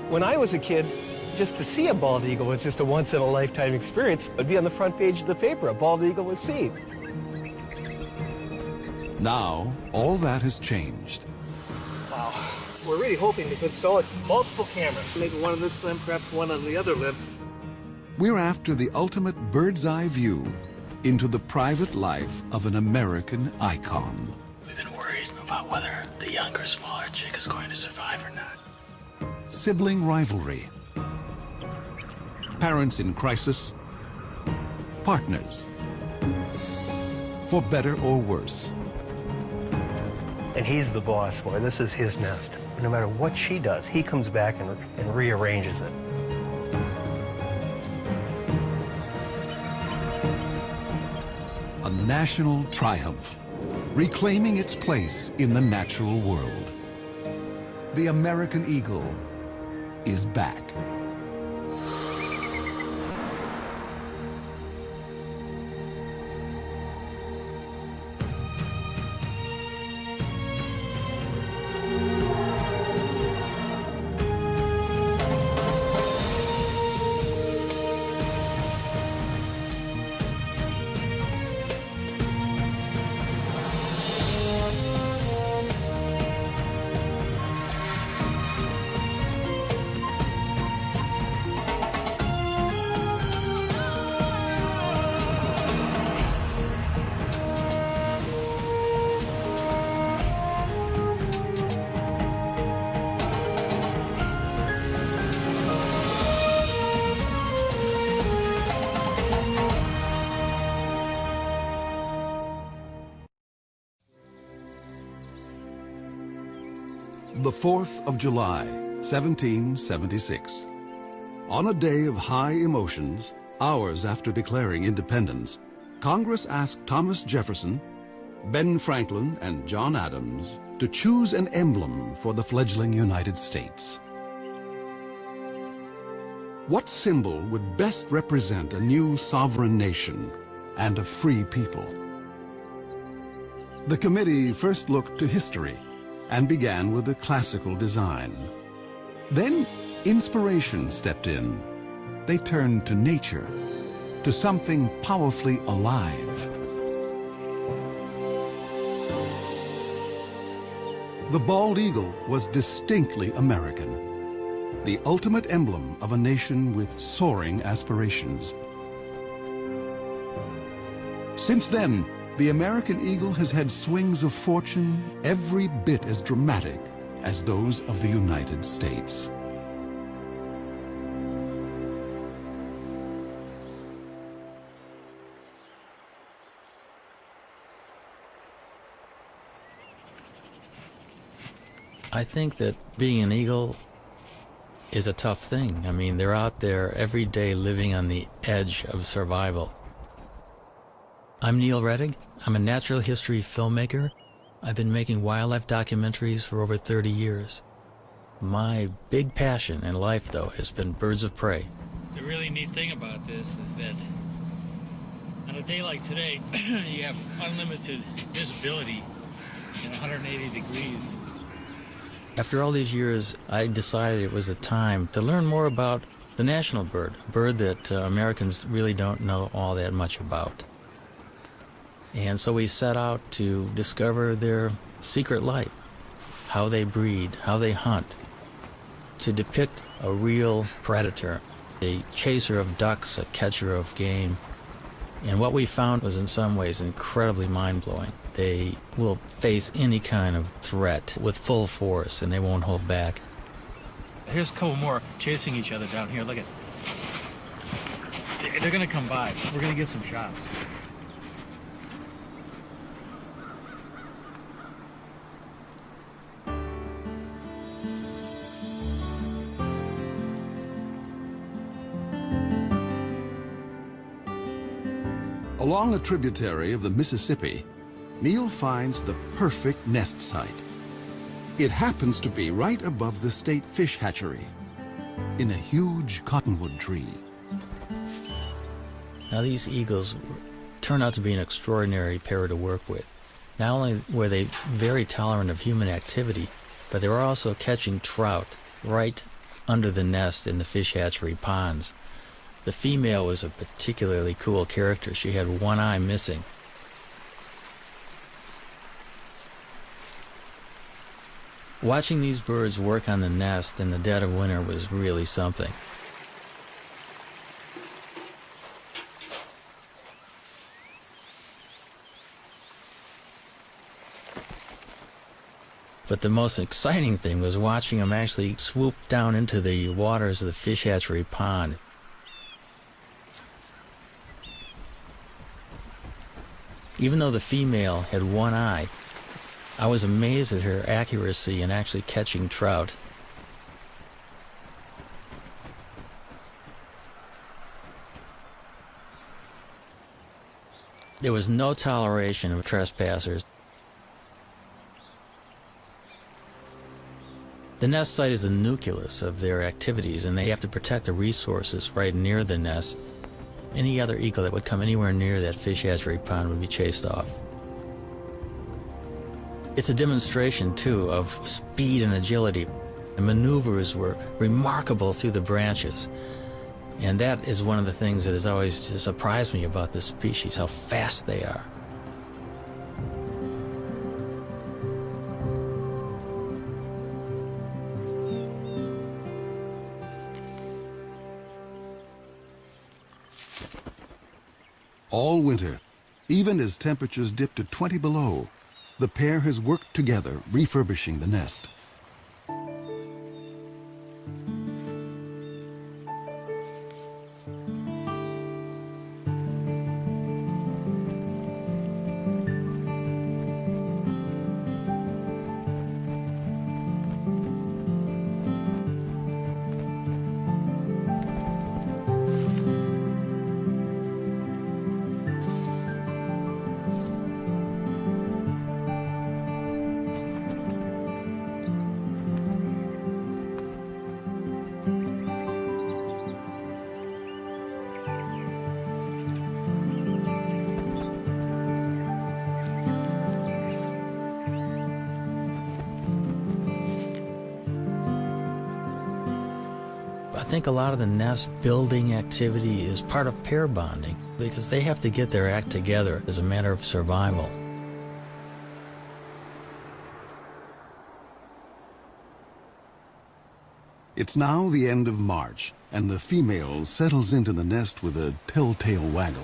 When I was a kid, just to see a bald eagle was just a once-in-a-lifetime experience. It'd be on the front page of the paper, a bald eagle was seen. Now, all that has changed. Wow. We're really hoping to install multiple cameras. Maybe one on this limb, perhaps one on the other limb. We're after the ultimate bird's-eye view into the private life of an American icon. We've been worried about whether the younger, smaller chick is going to survive or not. Sibling rivalry. Parents in crisis. Partners. For better or worse. And he's the boss, boy. This is his nest. No matter what she does, he comes back and rearranges it. A national triumph, reclaiming its place in the natural world. The American eagle is back. The 4th of July, 1776. On a day of high emotions, hours after declaring independence, Congress asked Thomas Jefferson, Ben Franklin, and John Adams to choose an emblem for the fledgling United States. What symbol would best represent a new sovereign nation and a free people? The committee first looked to history and began with a classical design. Then inspiration stepped in. They turned to nature, to something powerfully alive. The bald eagle was distinctly American, the ultimate emblem of a nation with soaring aspirations. Since then, the American eagle has had swings of fortune every bit as dramatic as those of the United States. I think that being an eagle is a tough thing. I mean, they're out there every day living on the edge of survival. I'm Neil Rettig. I'm a natural history filmmaker. I've been making wildlife documentaries for over 30 years. My big passion in life, though, has been birds of prey. The really neat thing about this is that on a day like today, you have unlimited visibility in 180 degrees. After all these years, I decided it was a time to learn more about the national bird, a bird that Americans really don't know all that much about. And so we set out to discover their secret life, how they breed, how they hunt, to depict a real predator, a chaser of ducks, a catcher of game. And what we found was in some ways incredibly mind-blowing. They will face any kind of threat with full force, and they won't hold back. Here's a couple more chasing each other down here. Look at, they're gonna come by. We're gonna get some shots. Along a tributary of the Mississippi, Neil finds the perfect nest site. It happens to be right above the state fish hatchery, in a huge cottonwood tree. Now these eagles turned out to be an extraordinary pair to work with. Not only were they very tolerant of human activity, but they were also catching trout right under the nest in the fish hatchery ponds. The female was a particularly cool character. She had one eye missing. Watching these birds work on the nest in the dead of winter was really something. But the most exciting thing was watching them actually swoop down into the waters of the fish hatchery pond. Even though the female had one eye, I was amazed at her accuracy in actually catching trout. There was no toleration of trespassers. The nest site is the nucleus of their activities, and they have to protect the resources right near the nest. Any other eagle that would come anywhere near that fish hatchery pond would be chased off. It's a demonstration, too, of speed and agility. The maneuvers were remarkable through the branches. And that is one of the things that has always just surprised me about this species, how fast they are. All winter, even as temperatures dip to 20 below, the pair has worked together refurbishing the nest. I think a lot of the nest building activity is part of pair bonding because they have to get their act together as a matter of survival. It's now the end of March, and the female settles into the nest with a telltale waggle.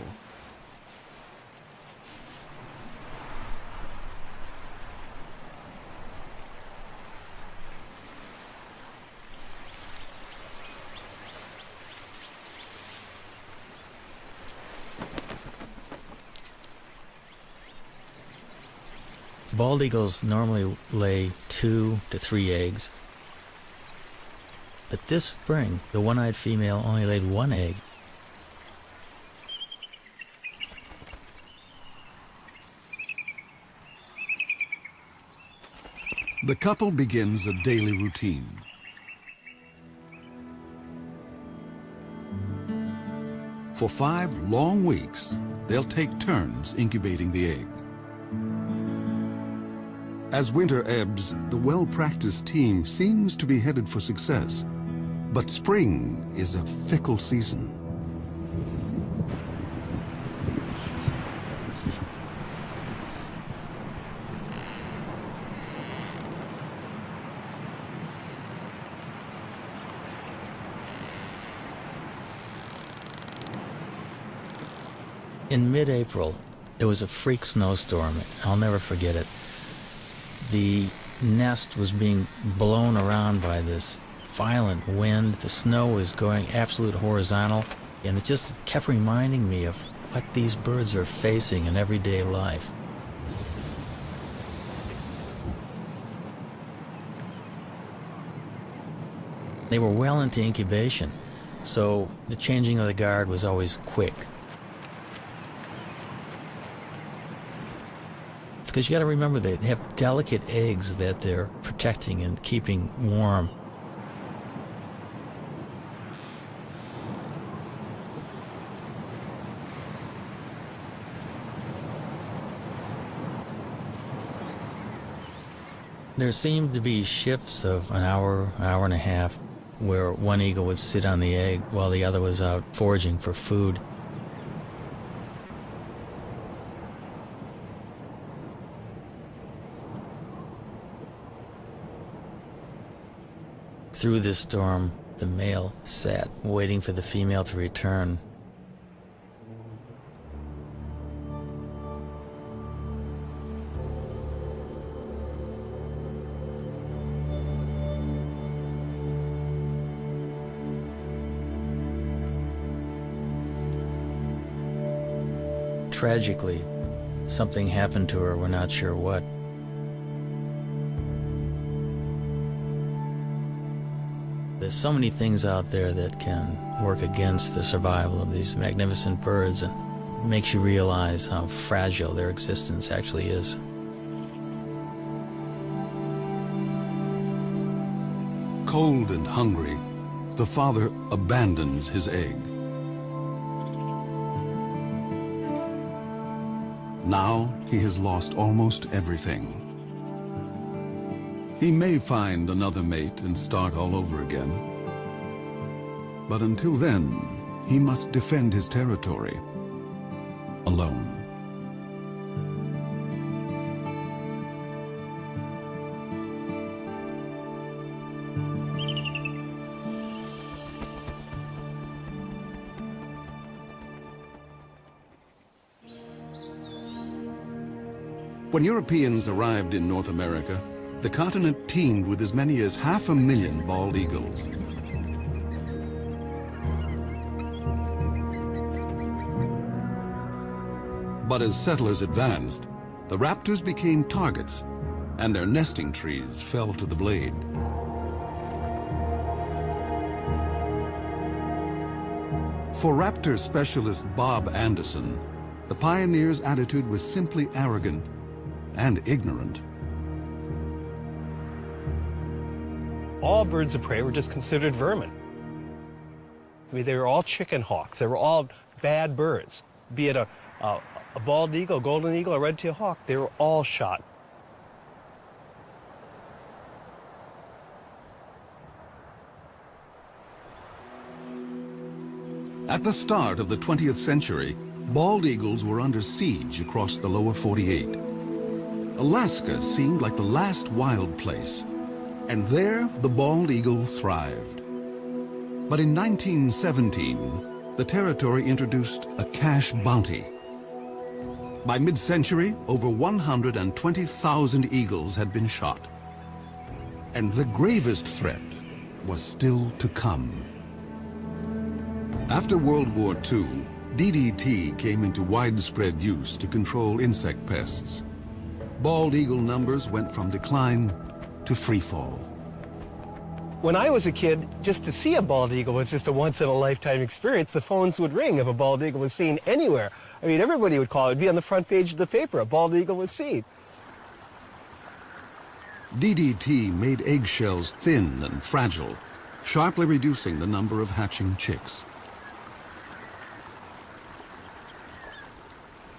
Bald eagles normally lay 2 to 3 eggs. But this spring, the one-eyed female only laid 1 egg. The couple begins a daily routine. For 5 long weeks, they'll take turns incubating the egg. As winter ebbs, the well-practiced team seems to be headed for success. But spring is a fickle season. In mid-April, there was a freak snowstorm. I'll never forget it. The nest was being blown around by this violent wind. The snow was going absolute horizontal, and it just kept reminding me of what these birds are facing in everyday life. They were well into incubation, so the changing of the guard was always quick. Because you got to remember they have delicate eggs that they're protecting and keeping warm. There seemed to be shifts of an hour and a half, where one eagle would sit on the egg while the other was out foraging for food. Through this storm, the male sat waiting for the female to return. Tragically, something happened to her, we're not sure what. There's so many things out there that can work against the survival of these magnificent birds, and it makes you realize how fragile their existence actually is. Cold and hungry, the father abandons his egg. Now he has lost almost everything. He may find another mate and start all over again. But until then, he must defend his territory alone. When Europeans arrived in North America, the continent teemed with as many as 500,000 bald eagles. But as settlers advanced, the raptors became targets, and their nesting trees fell to the blade. For raptor specialist Bob Anderson, the pioneers' attitude was simply arrogant and ignorant. All birds of prey were just considered vermin. I mean, they were all chicken hawks. They were all bad birds. Be it a bald eagle, a golden eagle, a red-tailed hawk, they were all shot. At the start of the 20th century, bald eagles were under siege across the lower 48. Alaska seemed like the last wild place, and there the bald eagle thrived. But in 1917, the territory introduced a cash bounty. By mid-century, over 120,000 eagles had been shot. And the gravest threat was still to come. After World War II, DDT came into widespread use to control insect pests. Bald eagle numbers went from decline to freefall. When I was a kid, just to see a bald eagle was just a once-in-a-lifetime experience. The phones would ring if a bald eagle was seen anywhere. I mean, everybody would call. It would be on the front page of the paper. A bald eagle was seen. DDT made eggshells thin and fragile, sharply reducing the number of hatching chicks.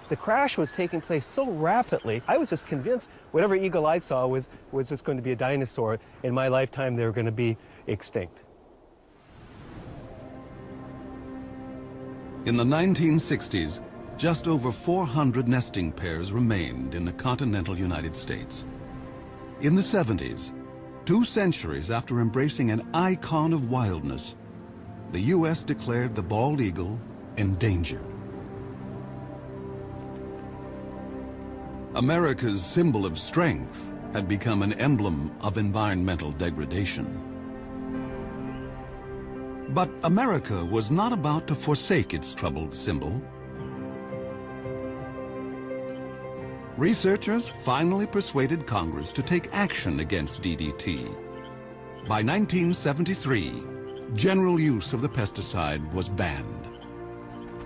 The crash was taking place so rapidly, I was just convinced whatever eagle I saw was just going to be a dinosaur. In my lifetime, they were going to be extinct. In the 1960s, just over 400 nesting pairs remained in the continental United States. In the 70s, 2 centuries after embracing an icon of wildness, the U.S. declared the bald eagle endangered. America's symbol of strength had become an emblem of environmental degradation. But America was not about to forsake its troubled symbol. Researchers finally persuaded Congress to take action against DDT. By 1973, general use of the pesticide was banned.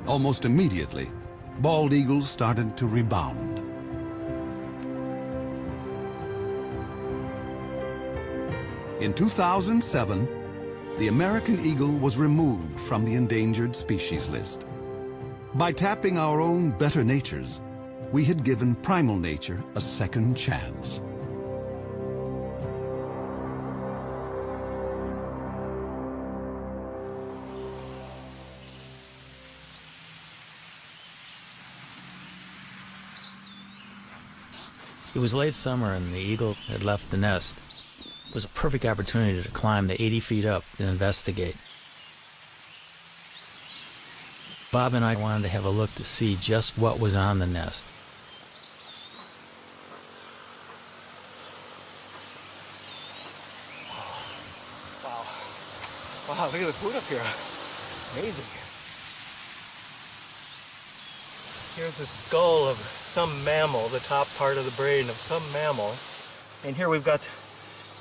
Almost immediately, bald eagles started to rebound. In 2007, the American eagle was removed from the endangered species list. By tapping our own better natures, we had given primal nature a second chance. It was late summer and the eagle had left the nest. It was a perfect opportunity to climb the 80 feet up and investigate. Bob and I wanted to have a look to see just what was on the nest. Wow. Wow, look at the food up here. Amazing. Here's a skull of some mammal, the top part of the brain of some mammal. And here we've got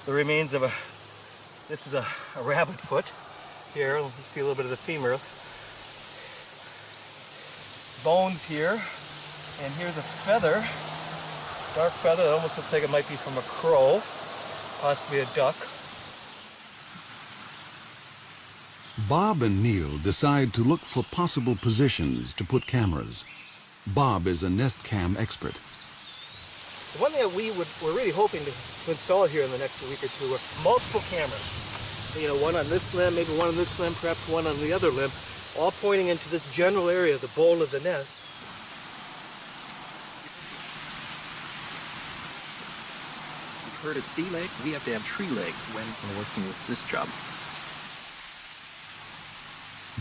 the remains of this is a rabbit foot. Here, you see a little bit of the femur. Bones here. And here's a feather, dark feather that almost looks like it might be from a crow, possibly a duck. Bob and Neil decide to look for possible positions to put cameras. Bob is a nest cam expert. The one thing that we're really hoping to install here in the next week or two are multiple cameras. You know, one on this limb, maybe one on this limb, perhaps one on the other limb, all pointing into this general area, the bowl of the nest. We've heard at Sea Lake, we have to have tree legs when we're working with this job.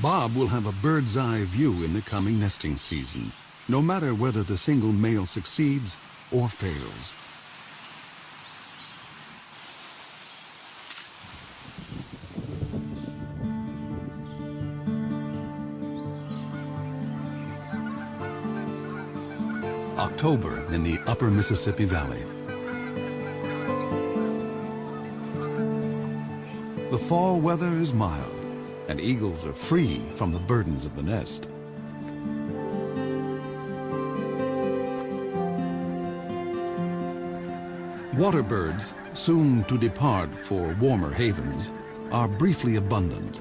Bob will have a bird's eye view in the coming nesting season, no matter whether the single male succeeds or fails. October in the upper Mississippi Valley. The fall weather is mild, and eagles are free from the burdens of the nest. Water birds, soon to depart for warmer havens, are briefly abundant.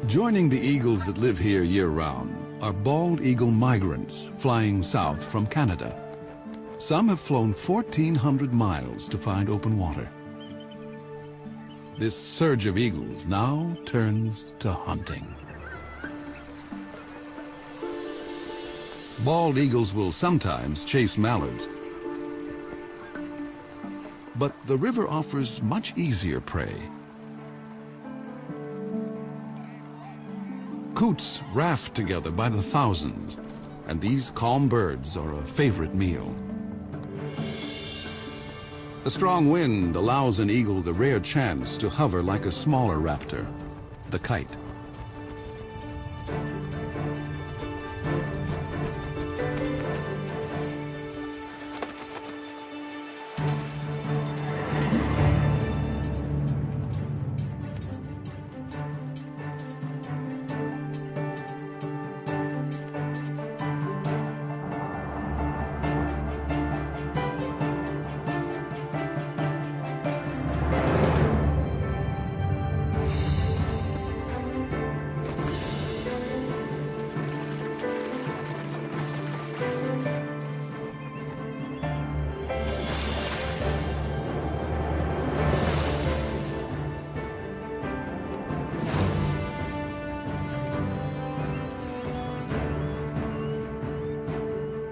Joining the eagles that live here year-round are bald eagle migrants flying south from Canada. Some have flown 1,400 miles to find open water. This surge of eagles now turns to hunting. Bald eagles will sometimes chase mallards, but the river offers much easier prey. Coots raft together by the thousands, and these calm birds are a favorite meal. A strong wind allows an eagle the rare chance to hover like a smaller raptor, the kite.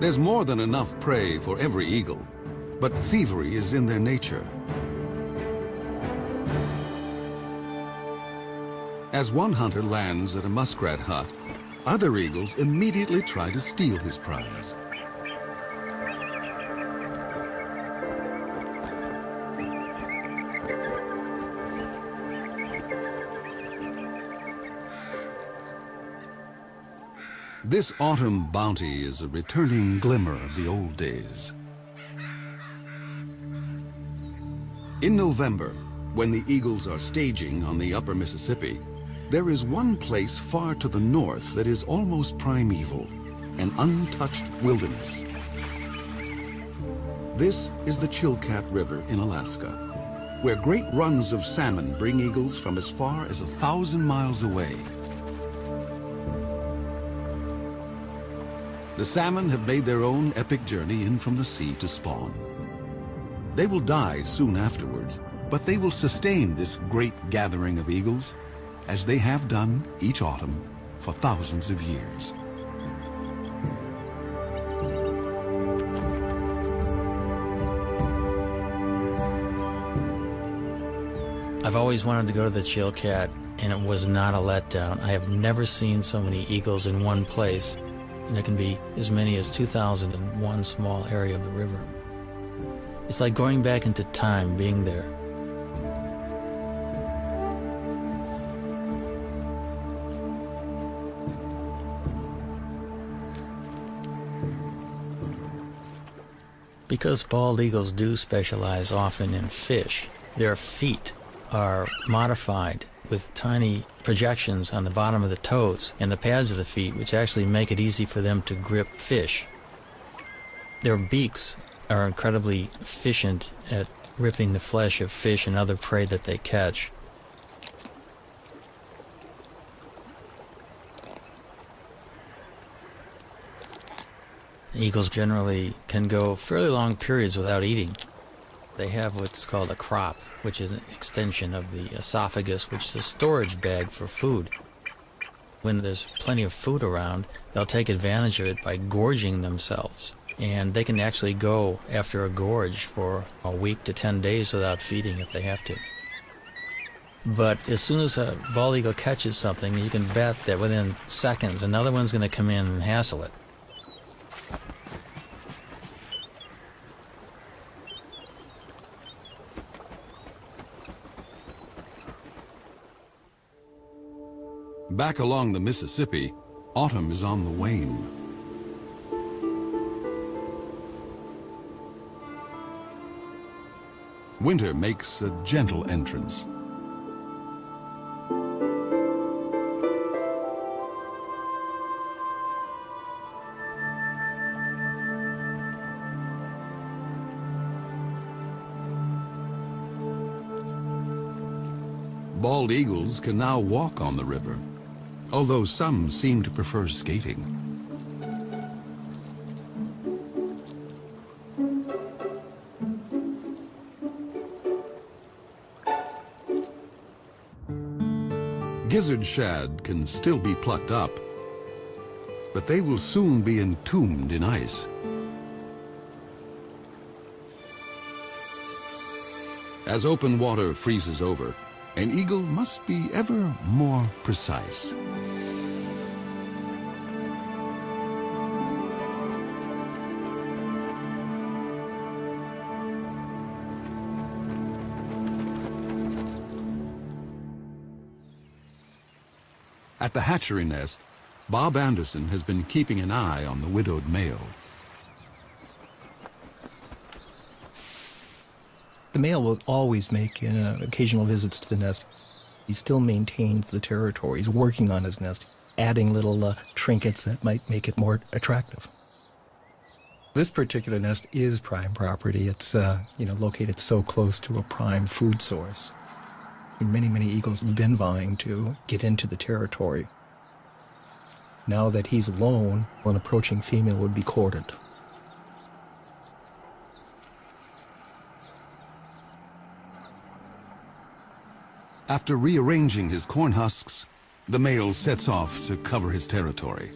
There's more than enough prey for every eagle, but thievery is in their nature. As one hunter lands at a muskrat hut, other eagles immediately try to steal his prize. This autumn bounty is a returning glimmer of the old days. In November, when the eagles are staging on the upper Mississippi, there is one place far to the north that is almost primeval, an untouched wilderness. This is the Chilkat River in Alaska, where great runs of salmon bring eagles from as far as 1,000 miles away. The salmon have made their own epic journey in from the sea to spawn. They will die soon afterwards, but they will sustain this great gathering of eagles, as they have done each autumn for thousands of years. I've always wanted to go to the Chilkat, and it was not a letdown. I have never seen so many eagles in one place, and there can be as many as 2,000 in one small area of the river. It's like going back into time being there. Because bald eagles do specialize often in fish, their feet are modified with tiny projections on the bottom of the toes and the pads of the feet, which actually make it easy for them to grip fish. Their beaks are incredibly efficient at ripping the flesh of fish and other prey that they catch. Eagles generally can go fairly long periods without eating. They have what's called a crop, which is an extension of the esophagus, which is a storage bag for food. When there's plenty of food around, they'll take advantage of it by gorging themselves. And they can actually go after a gorge for a week to 10 days without feeding if they have to. But as soon as a bald eagle catches something, you can bet that within seconds another one's going to come in and hassle it. Back along the Mississippi, autumn is on the wane. Winter makes a gentle entrance. Bald eagles can now walk on the river, although some seem to prefer skating. Gizzard shad can still be plucked up, but they will soon be entombed in ice. As open water freezes over, an eagle must be ever more precise. At the hatchery nest, Bob Anderson has been keeping an eye on the widowed male. The male will always make occasional visits to the nest. He still maintains the territory. He's working on his nest, adding little trinkets that might make it more attractive. This particular nest is prime property. It's located so close to a prime food source. Many, many eagles have been vying to get into the territory. Now that he's alone, an approaching female would be courted. After rearranging his corn husks, the male sets off to cover his territory.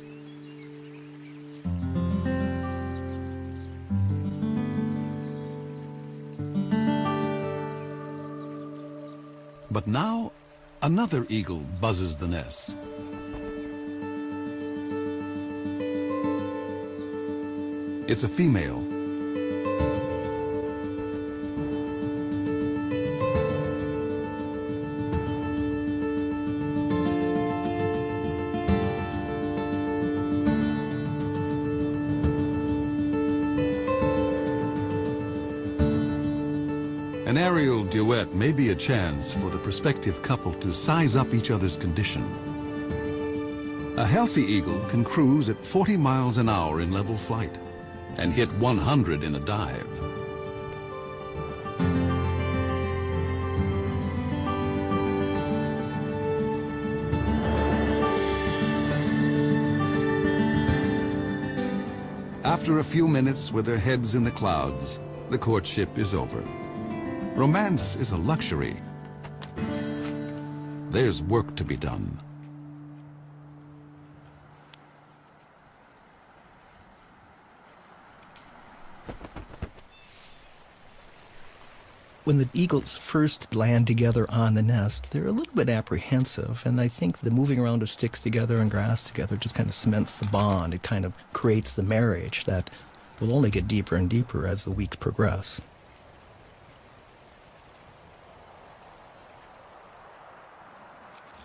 But now, another eagle buzzes the nest. It's a female. An aerial duet may be a chance for the prospective couple to size up each other's condition. A healthy eagle can cruise at 40 miles an hour in level flight and hit 100 in a dive. After a few minutes with their heads in the clouds, the courtship is over. Romance is a luxury. There's work to be done. When the eagles first land together on the nest, they're a little bit apprehensive, and I think the moving around of sticks together and grass together just kind of cements the bond. It kind of creates the marriage that will only get deeper and deeper as the weeks progress.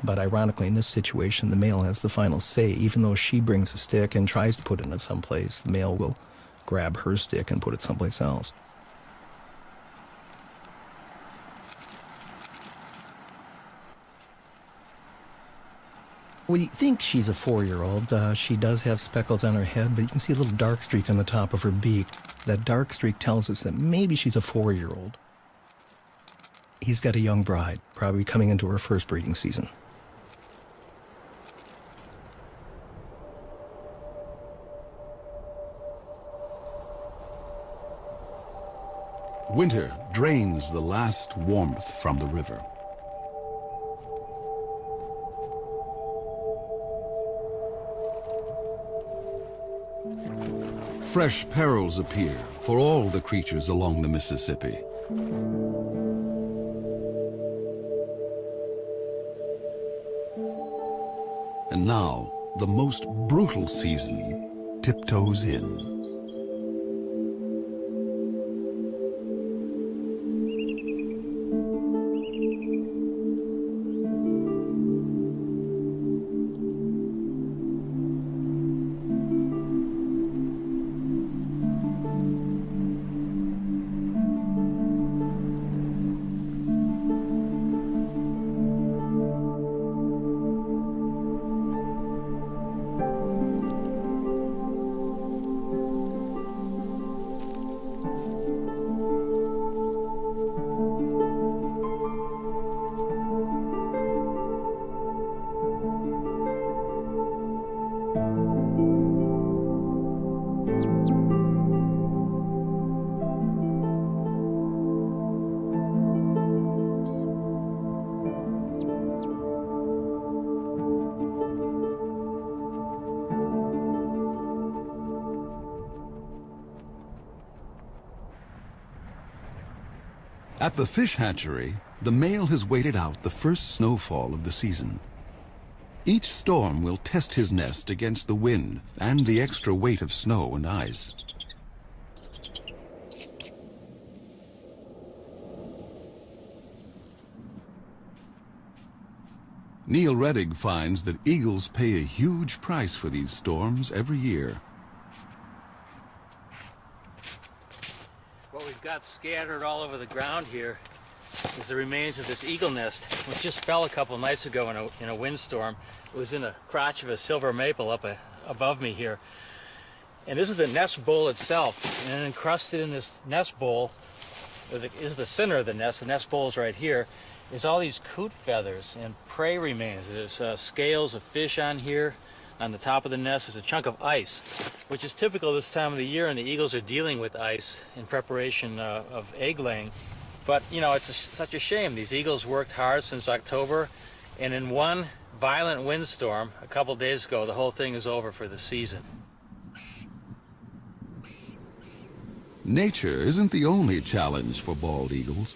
But ironically, in this situation, the male has the final say. Even though she brings a stick and tries to put it in someplace, the male will grab her stick and put it someplace else. We think she's a 4-year-old. She does have speckles on her head, but you can see a little dark streak on the top of her beak. That dark streak tells us that maybe she's a 4-year-old. He's got a young bride, probably coming into her first breeding season. Winter drains the last warmth from the river. Fresh perils appear for all the creatures along the Mississippi. And now, the most brutal season tiptoes in. At the fish hatchery, the male has waited out the first snowfall of the season. Each storm will test his nest against the wind and the extra weight of snow and ice. Neil Reddig finds that eagles pay a huge price for these storms every year. What we've got scattered all over the ground here is the remains of this eagle nest, which just fell a couple nights ago in a windstorm. It was in the crotch of a silver maple up above me here. And this is the nest bowl itself. And encrusted in this nest bowl is the center of the nest. The nest bowl is right here. Is all these coot feathers and prey remains. There's scales of fish on here. On the top of the nest is a chunk of ice, which is typical this time of the year, and the eagles are dealing with ice in preparation of egg laying. But, you know, it's such a shame. These eagles worked hard since October, and in one violent windstorm a couple days ago, the whole thing is over for the season. Nature isn't the only challenge for bald eagles.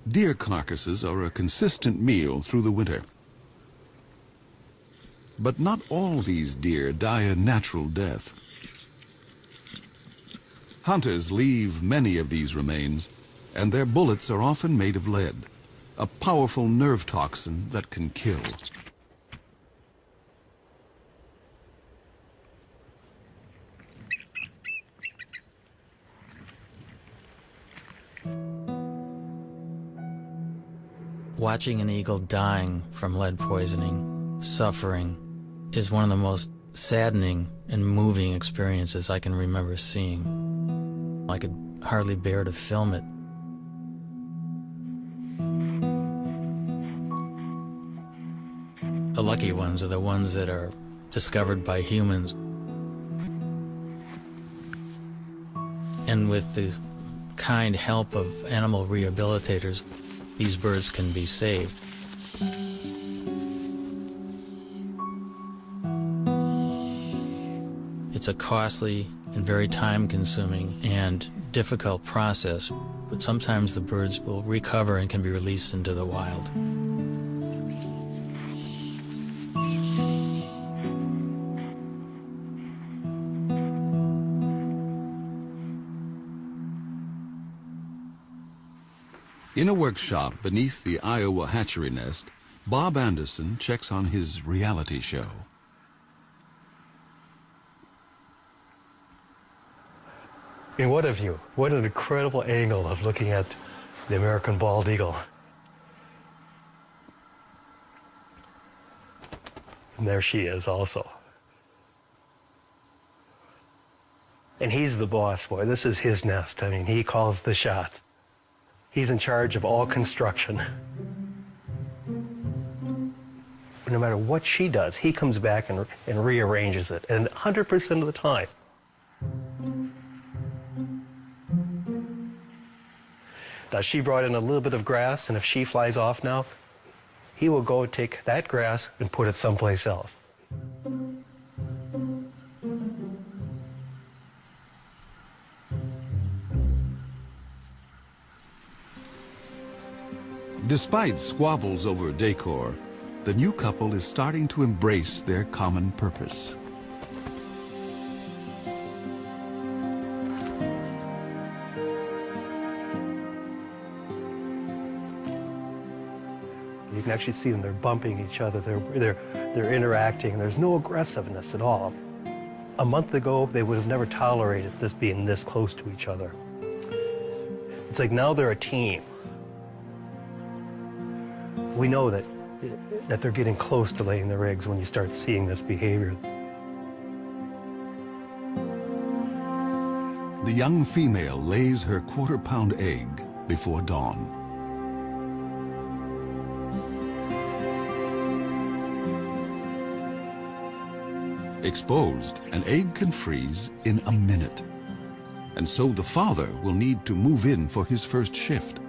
Deer carcasses are a consistent meal through the winter. But not all these deer die a natural death. Hunters leave many of these remains, and their bullets are often made of lead, a powerful nerve toxin that can kill. Watching an eagle dying from lead poisoning, suffering, is one of the most saddening and moving experiences I can remember seeing. I could hardly bear to film it. The lucky ones are the ones that are discovered by humans. and with the kind help of animal rehabilitators, these birds can be saved. It's a costly and very time-consuming and difficult process, but sometimes the birds will recover and can be released into the wild. In a workshop beneath the Iowa hatchery nest, Bob Anderson checks on his reality show. I mean, what a view. What an incredible angle of looking at the American bald eagle. And there she is also. And he's the boss, boy. This is his nest. I mean, he calls the shots. He's in charge of all construction. No matter what she does, he comes back and rearranges it, and 100% of the time. Now, she brought in a little bit of grass, and if she flies off now, he will go take that grass and put it someplace else. Despite squabbles over decor, the new couple is starting to embrace their common purpose. You can actually see them, they're bumping each other, they're interacting, there's no aggressiveness at all. A month ago, they would have never tolerated this being this close to each other. It's like now they're a team. We know that they're getting close to laying their eggs when you start seeing this behavior. The young female lays her quarter-pound egg before dawn. Exposed, an egg can freeze in a minute. And so the father will need to move in for his first shift.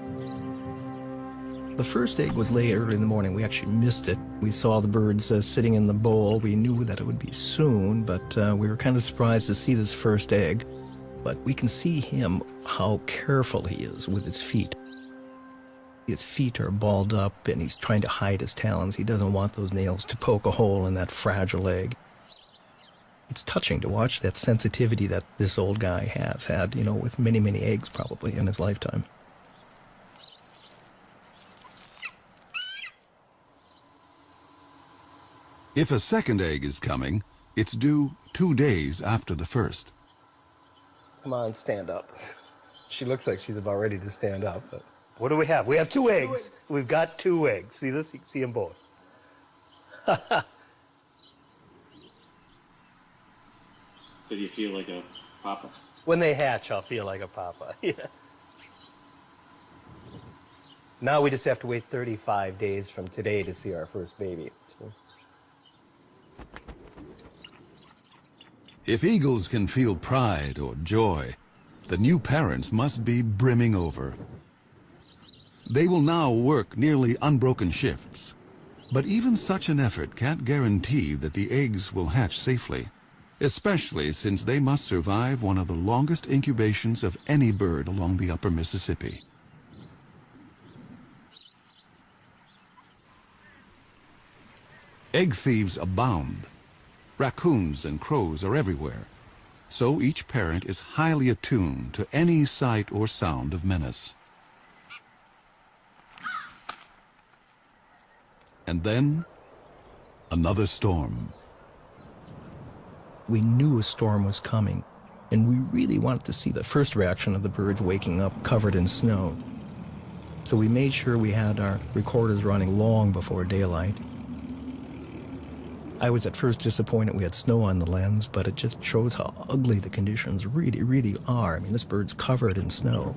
The first egg was laid early in the morning. We actually missed it. We saw the birds sitting in the bowl. We knew that it would be soon, but we were kind of surprised to see this first egg. But we can see him, how careful he is with his feet. His feet are balled up, and he's trying to hide his talons. He doesn't want those nails to poke a hole in that fragile egg. It's touching to watch that sensitivity that this old guy has had, you know, with many, many eggs probably in his lifetime. If a second egg is coming, it's due 2 days after the first. Come on, stand up. She looks like she's about ready to stand up. But what do we have? We have 2 eggs. We've got 2 eggs. See this? You can see them both. So do you feel like a papa? When they hatch, I'll feel like a papa. Yeah. Now we just have to wait 35 days from today to see our first baby. So. If eagles can feel pride or joy, the new parents must be brimming over. They will now work nearly unbroken shifts. But even such an effort can't guarantee that the eggs will hatch safely, especially since they must survive one of the longest incubations of any bird along the upper Mississippi. Egg thieves abound. Raccoons and crows are everywhere, so each parent is highly attuned to any sight or sound of menace. And then, another storm. We knew a storm was coming, and we really wanted to see the first reaction of the birds waking up covered in snow. So we made sure we had our recorders running long before daylight. I was at first disappointed we had snow on the lens, but it just shows how ugly the conditions really, really are. I mean, this bird's covered in snow.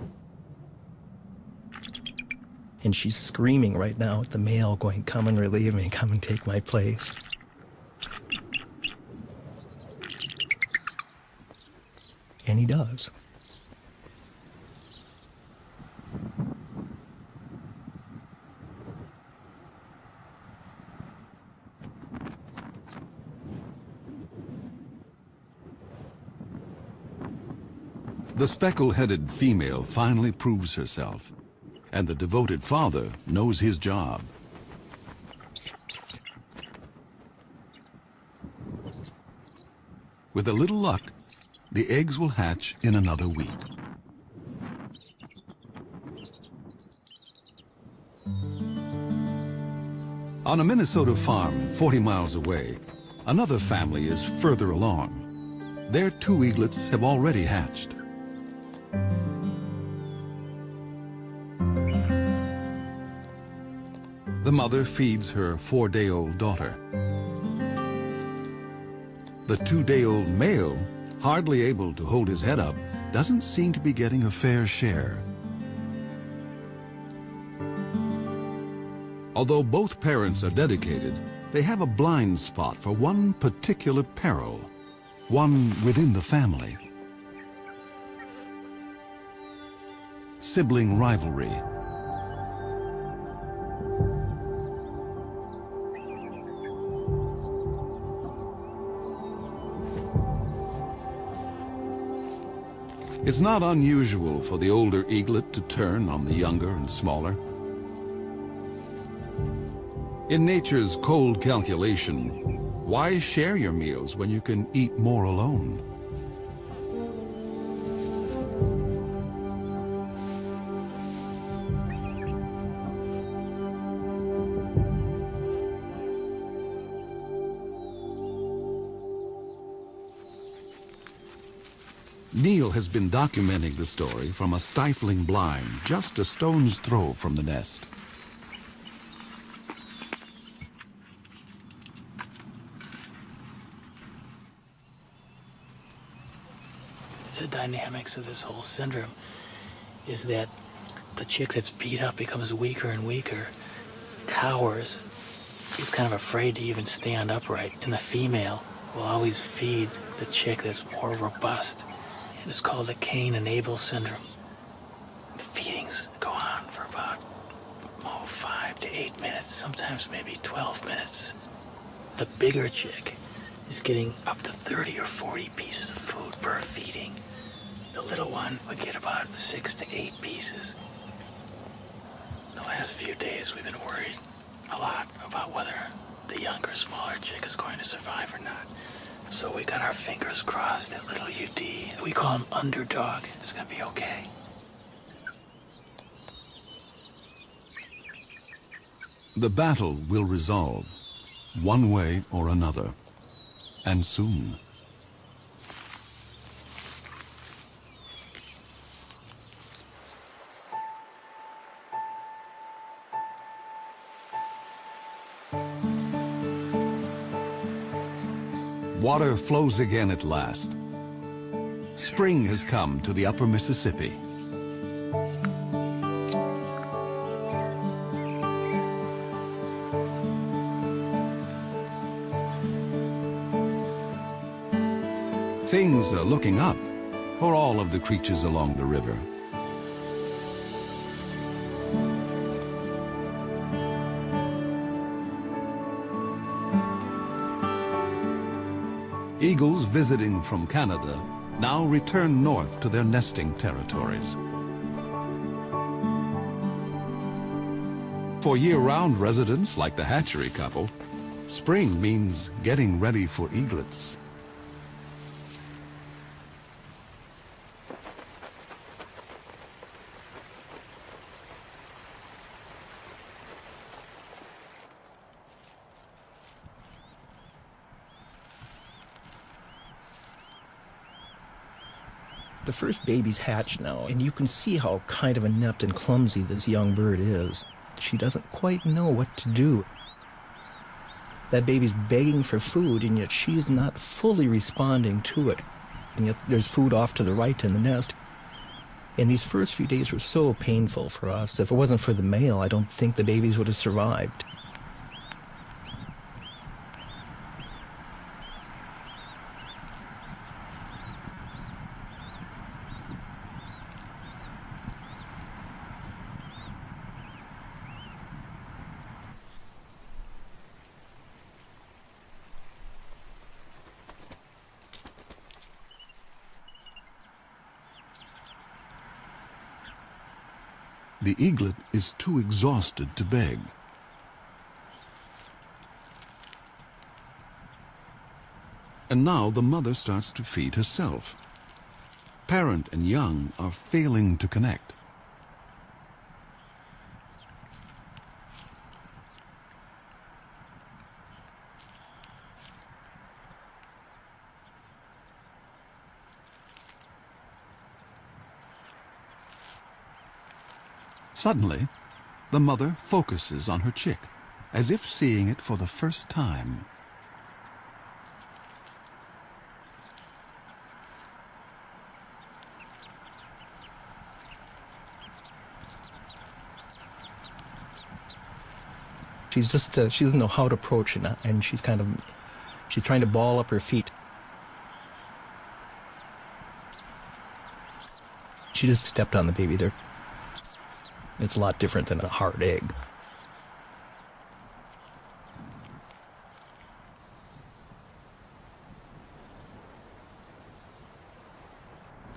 And she's screaming right now at the male, going, "Come and relieve me, come and take my place." And he does. The speckle-headed female finally proves herself, and the devoted father knows his job. With a little luck, the eggs will hatch in another week. On a Minnesota farm 40 miles away, another family is further along. Their 2 eaglets have already hatched. The mother feeds her 4-day-old daughter. The 2-day-old male, hardly able to hold his head up, doesn't seem to be getting a fair share. Although both parents are dedicated, they have a blind spot for one particular peril, one within the family. Sibling rivalry. It's not unusual for the older eaglet to turn on the younger and smaller. In nature's cold calculation, why share your meals when you can eat more alone? Neil has been documenting the story from a stifling blind just a stone's throw from the nest. The dynamics of this whole syndrome is that the chick that's beat up becomes weaker and weaker, cowers. He's kind of afraid to even stand upright, and the female will always feed the chick that's more robust. And it's called the Cain and Abel syndrome. The feedings go on for about 5 to 8 minutes, sometimes maybe 12 minutes. The bigger chick is getting up to 30 or 40 pieces of food per feeding. The little one would get about 6 to 8 pieces. The last few days we've been worried a lot about whether the younger, smaller chick is going to survive or not. So we got our fingers crossed that little UD, we call him Underdog, is gonna be okay. The battle will resolve, one way or another, and soon. Water flows again at last. Spring has come to the upper Mississippi. Things are looking up for all of the creatures along the river. Eagles visiting from Canada now return north to their nesting territories. For year-round residents like the hatchery couple, spring means getting ready for eaglets. The first baby's hatched now, and you can see how kind of inept and clumsy this young bird is. She doesn't quite know what to do. That baby's begging for food, and yet she's not fully responding to it. And yet there's food off to the right in the nest. And these first few days were so painful for us. If it wasn't for the male, I don't think the babies would have survived. The eaglet is too exhausted to beg. And now the mother starts to feed herself. Parent and young are failing to connect. Suddenly, the mother focuses on her chick, as if seeing it for the first time. She's just, she doesn't know how to approach it, and she's trying to ball up her feet. She just stepped on the baby there. It's a lot different than a hard egg.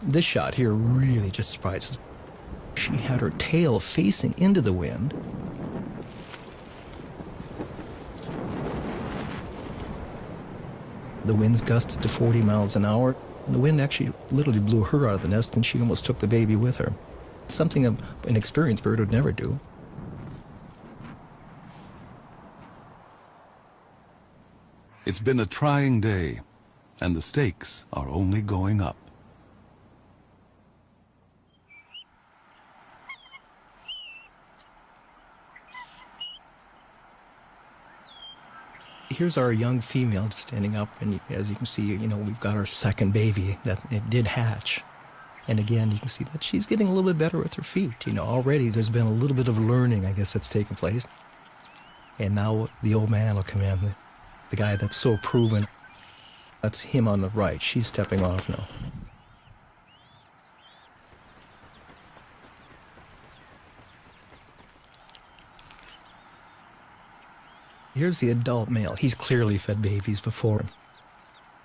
This shot here really just surprises. She had her tail facing into the wind. The winds gusted to 40 miles an hour. And the wind actually literally blew her out of the nest, and she almost took the baby with her. Something an experienced bird would never do. It's been a trying day, and the stakes are only going up. Here's our young female just standing up, and as you can see, we've got our second baby that it did hatch. And again, you can see that she's getting a little bit better with her feet. Already there's been a little bit of learning, I guess, that's taken place. And now the old man will come in, the guy that's so proven. That's him on the right. She's stepping off now. Here's the adult male. He's clearly fed babies before.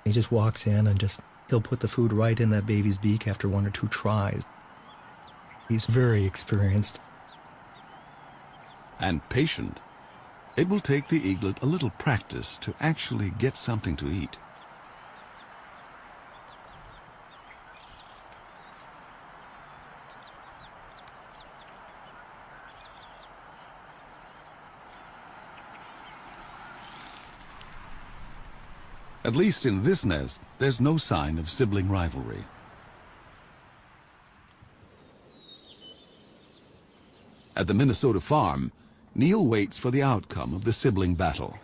He just walks in and he'll put the food right in that baby's beak after 1 or 2 tries. He's very experienced. And patient. It will take the eaglet a little practice to actually get something to eat. At least in this nest, there's no sign of sibling rivalry. At the Minnesota farm, Neil waits for the outcome of the sibling battle.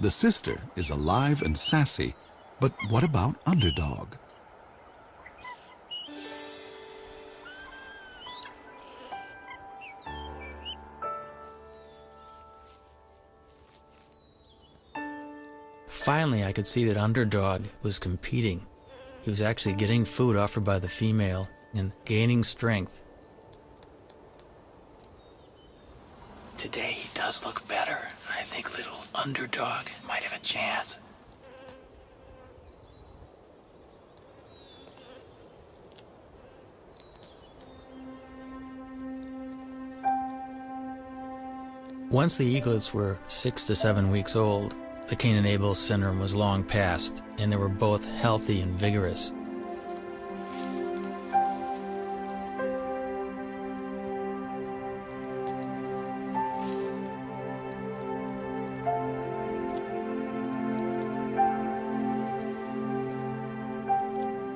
The sister is alive and sassy, but what about Underdog? Finally, I could see that Underdog was competing. He was actually getting food offered by the female and gaining strength. Today he does look better. I think little Underdog might have a chance. Once the eaglets were 6 to 7 weeks old, the Cain and Abel syndrome was long past, and they were both healthy and vigorous.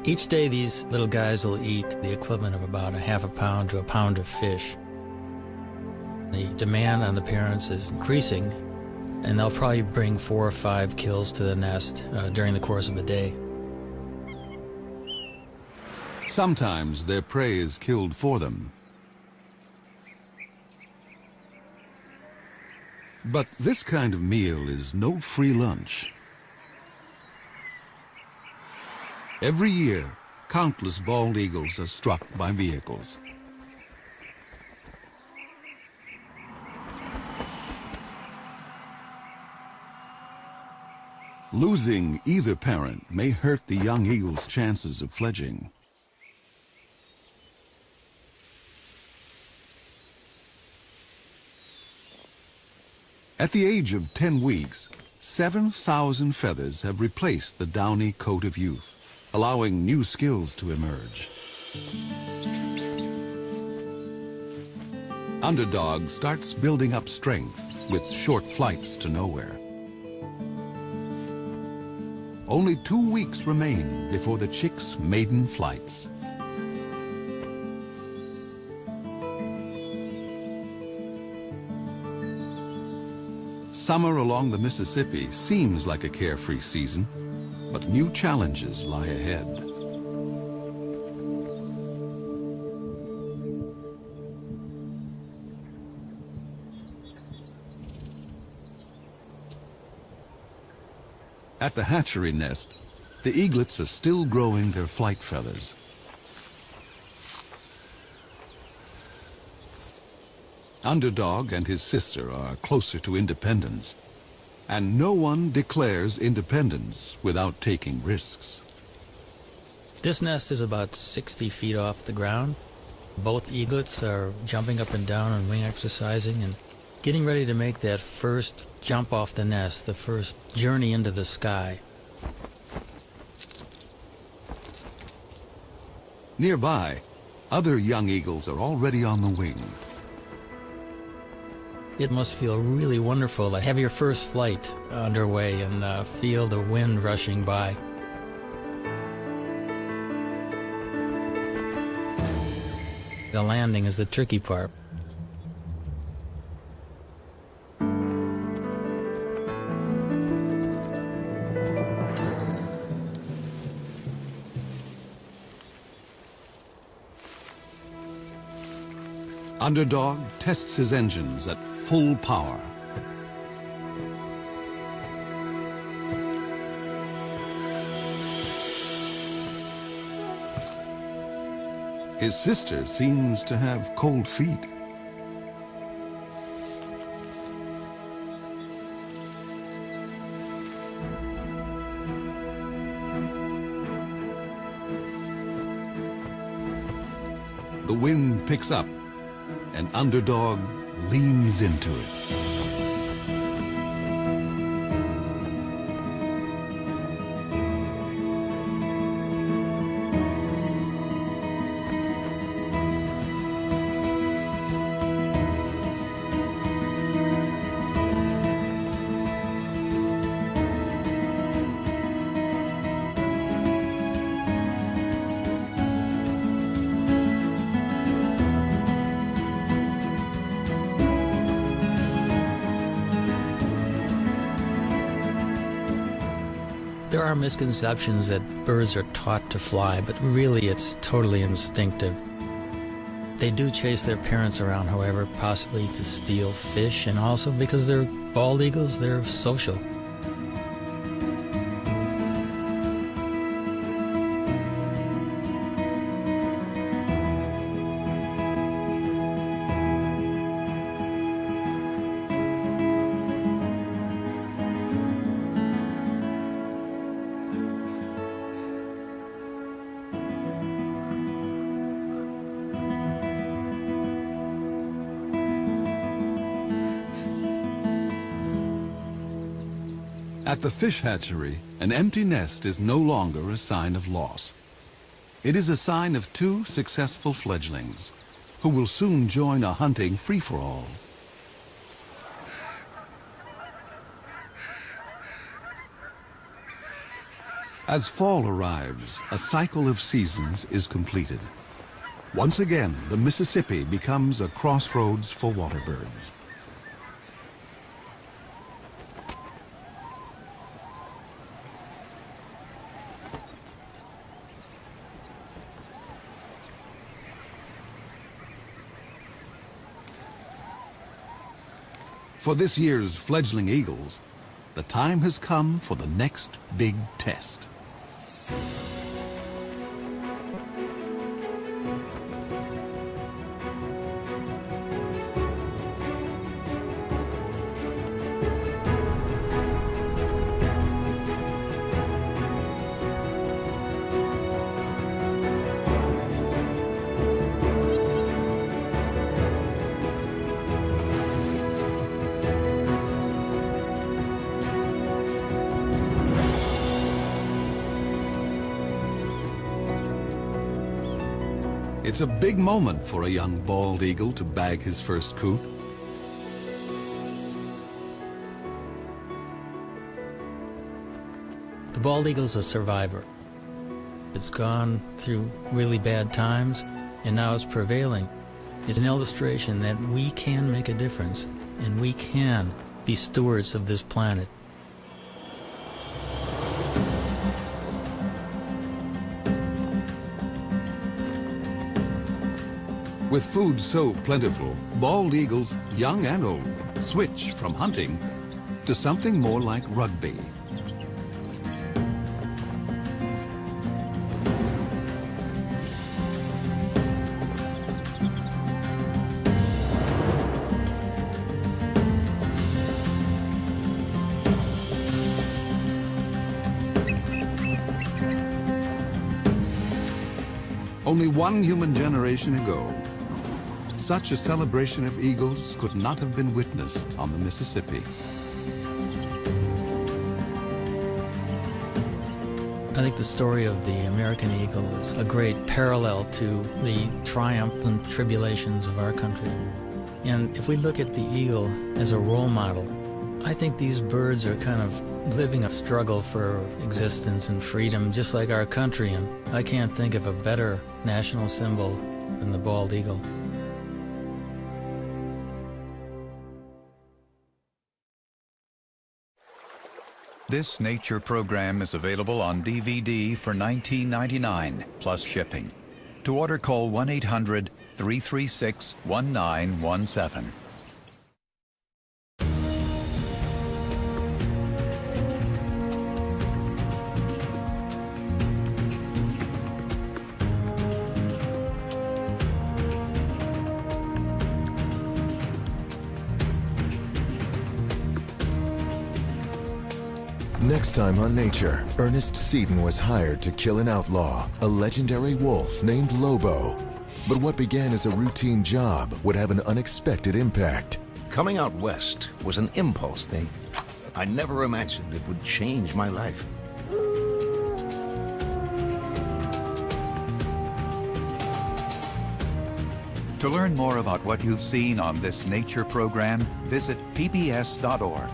Each day these little guys will eat the equivalent of about a half a pound to a pound of fish. The demand on the parents is increasing, and they'll probably bring 4 or 5 kills to the nest during the course of a day. Sometimes their prey is killed for them. But this kind of meal is no free lunch. Every year, countless bald eagles are struck by vehicles. Losing either parent may hurt the young eagle's chances of fledging. At the age of 10 weeks, 7,000 feathers have replaced the downy coat of youth, allowing new skills to emerge. Underdog starts building up strength with short flights to nowhere. Only 2 weeks remain before the chick's maiden flights. Summer along the Mississippi seems like a carefree season, but new challenges lie ahead. At the hatchery nest, the eaglets are still growing their flight feathers. Underdog and his sister are closer to independence, and no one declares independence without taking risks. This nest is about 60 feet off the ground. Both eaglets are jumping up and down and wing exercising and getting ready to make that first jump off the nest, the first journey into the sky. Nearby, other young eagles are already on the wing. It must feel really wonderful to have your first flight underway and feel the wind rushing by. The landing is the tricky part. Underdog tests his engines at full power. His sister seems to have cold feet. The wind picks up, and Underdog leans into it. There are misconceptions that birds are taught to fly, but really it's totally instinctive. They do chase their parents around, however, possibly to steal fish, and also because they're bald eagles, they're social. At the fish hatchery, an empty nest is no longer a sign of loss. It is a sign of 2 successful fledglings who will soon join a hunting free-for-all. As fall arrives, a cycle of seasons is completed. Once again, the Mississippi becomes a crossroads for water birds. For this year's fledgling eagles, the time has come for the next big test. It's a big moment for a young bald eagle to bag his first coot. The bald eagle's a survivor. It's gone through really bad times, and now it's prevailing. It's an illustration that we can make a difference, and we can be stewards of this planet. With food so plentiful, bald eagles, young and old, switch from hunting to something more like rugby. Only one human generation ago, such a celebration of eagles could not have been witnessed on the Mississippi. I think the story of the American eagle is a great parallel to the triumphs and tribulations of our country. And if we look at the eagle as a role model, I think these birds are kind of living a struggle for existence and freedom, just like our country, and I can't think of a better national symbol than the bald eagle. This nature program is available on DVD for $19.99 plus shipping. To order, call 1-800-336-1917. Next time on Nature, Ernest Seton was hired to kill an outlaw, a legendary wolf named Lobo. But what began as a routine job would have an unexpected impact. Coming out west was an impulse thing. I never imagined it would change my life. To learn more about what you've seen on this nature program, visit pbs.org.